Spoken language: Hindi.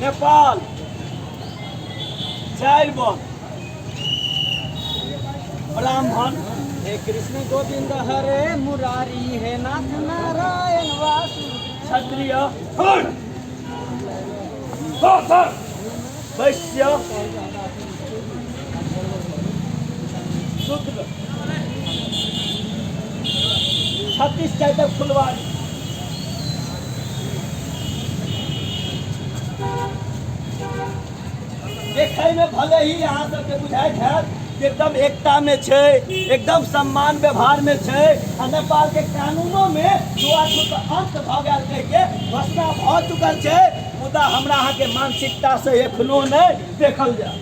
नेपाल 4 वन ब्राह्मण हे कृष्ण गोविंद हरे मुरारी हे नाथ नारायण वासु क्षत्रिय वैश्य शूद्र 36 टाइप फुलवारी देखे में भले ही यहाँ सबके बुझाइत है एकदम एकता में छे, एकदम सम्मान व्यवहार में छे। नेपाल के कानूनों में छुआछूत अंत भ गया कह के घोषणा भ चुकल छे, मुदा हमरा अहाँ के मानसिकता से एखनो नहीं देखल जाए।